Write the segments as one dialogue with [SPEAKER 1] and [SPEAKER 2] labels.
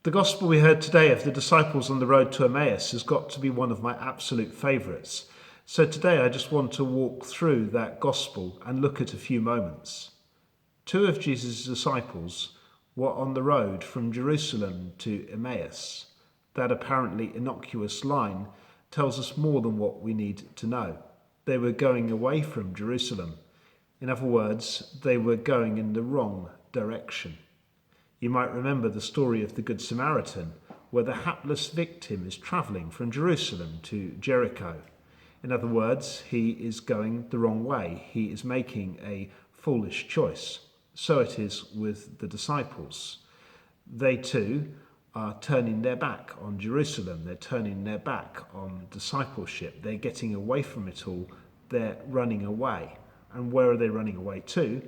[SPEAKER 1] The gospel we heard today of the disciples on the road to Emmaus has got to be one of my absolute favourites. So today I just want to walk through that gospel and look at a few moments. Two of Jesus' disciples were on the road from Jerusalem to Emmaus. That apparently innocuous line tells us more than what we need to know. They were going away from Jerusalem. In other words, they were going in the wrong direction. You might remember the story of the Good Samaritan, where the hapless victim is travelling from Jerusalem to Jericho. In other words, he is going the wrong way. He is making a foolish choice. So it is with the disciples. They too are turning their back on Jerusalem. They're turning their back on discipleship. They're getting away from it all. They're running away. And where are they running away to?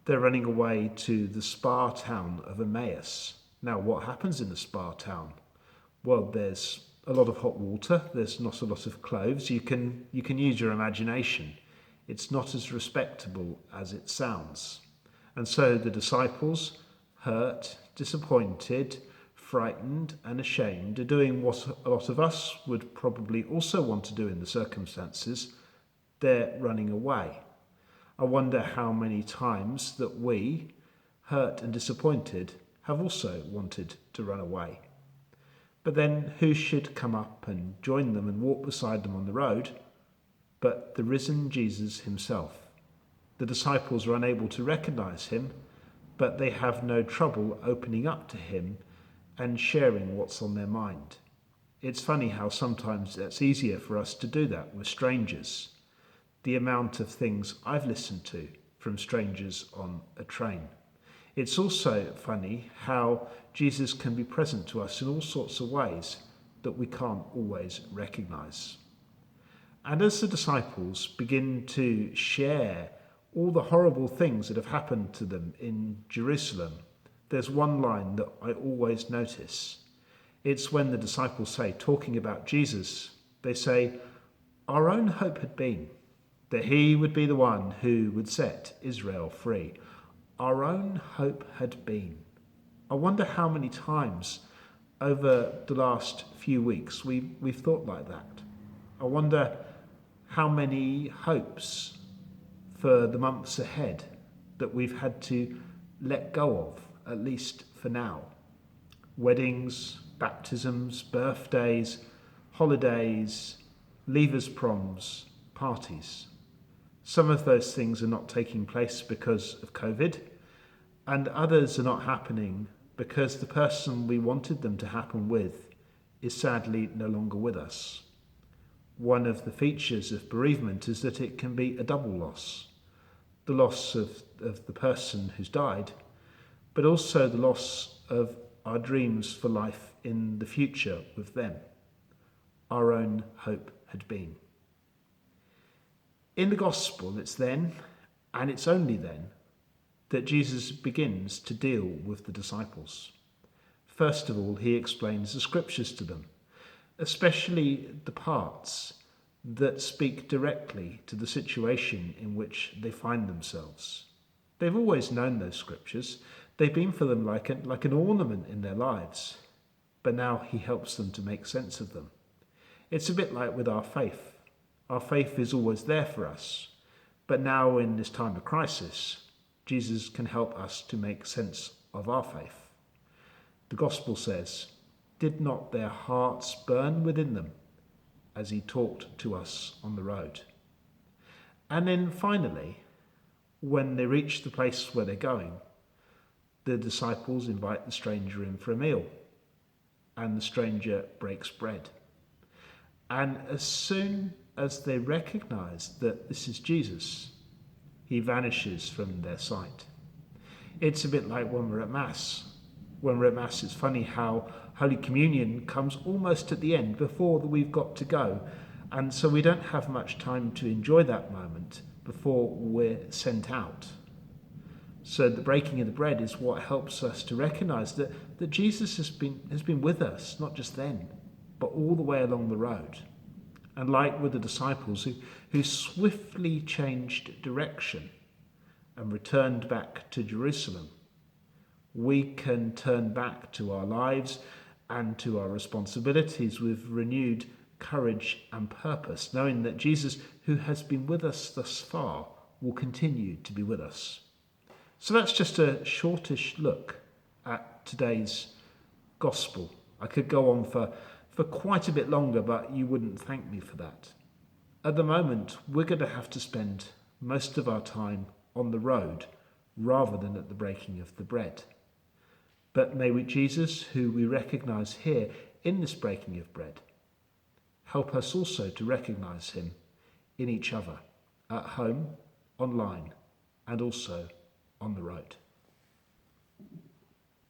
[SPEAKER 1] They're running away to the spa town of Emmaus. Now, what happens in the spa town? Well, there's a lot of hot water. There's not a lot of clothes. You can use your imagination. It's not as respectable as it sounds. And so the disciples, hurt, disappointed, frightened and ashamed, are doing what a lot of us would probably also want to do in the circumstances. They're running away. I wonder how many times that we, hurt and disappointed, have also wanted to run away. But then who should come up and join them and walk beside them on the road but the risen Jesus himself? The disciples are unable to recognize him, but they have no trouble opening up to him and sharing what's on their mind. It's funny how sometimes it's easier for us to do that with strangers. The amount of things I've listened to from strangers on a train. It's also funny how Jesus can be present to us in all sorts of ways that we can't always recognize. And as the disciples begin to share all the horrible things that have happened to them in Jerusalem, there's one line that I always notice. It's when the disciples say, talking about Jesus, they say, "Our own hope had been that he would be the one who would set Israel free." Our own hope had been. I wonder how many times over the last few weeks we've thought like that. I wonder how many hopes for the months ahead that we've had to let go of, at least for now. Weddings, baptisms, birthdays, holidays, leavers' proms, parties. Some of those things are not taking place because of COVID, and others are not happening because the person we wanted them to happen with is sadly no longer with us. One of the features of bereavement is that it can be a double loss. The loss of the person who's died, but also the loss of our dreams for life in the future with them. Our own hope had been. In the gospel, it's then, and it's only then, that Jesus begins to deal with the disciples. First of all, he explains the scriptures to them, especially the parts that speak directly to the situation in which they find themselves. They've always known those scriptures. They've been for them like an ornament in their lives, but now he helps them to make sense of them. It's a bit like with our faith. Our faith is always there for us, but now in this time of crisis, Jesus can help us to make sense of our faith. The gospel says, "Did not their hearts burn within them as he talked to us on the road?" And then finally, when they reach the place where they're going, the disciples invite the stranger in for a meal, and the stranger breaks bread. And as soon as they recognize that this is Jesus, he vanishes from their sight. It's a bit like when we're at Mass. When we're at Mass, it's funny how Holy Communion comes almost at the end before we've got to go. And so we don't have much time to enjoy that moment before we're sent out. So the breaking of the bread is what helps us to recognize that Jesus has been with us, not just then, but all the way along the road. And like with the disciples who swiftly changed direction and returned back to Jerusalem, we can turn back to our lives and to our responsibilities with renewed courage and purpose, knowing that Jesus, who has been with us thus far, will continue to be with us. So that's just a shortish look at today's gospel. I could go on for quite a bit longer, but you wouldn't thank me for that. At the moment, we're going to have to spend most of our time on the road rather than at the breaking of the bread. But may we, Jesus, who we recognise here in this breaking of bread, help us also to recognise him in each other, at home, online, and also on the road.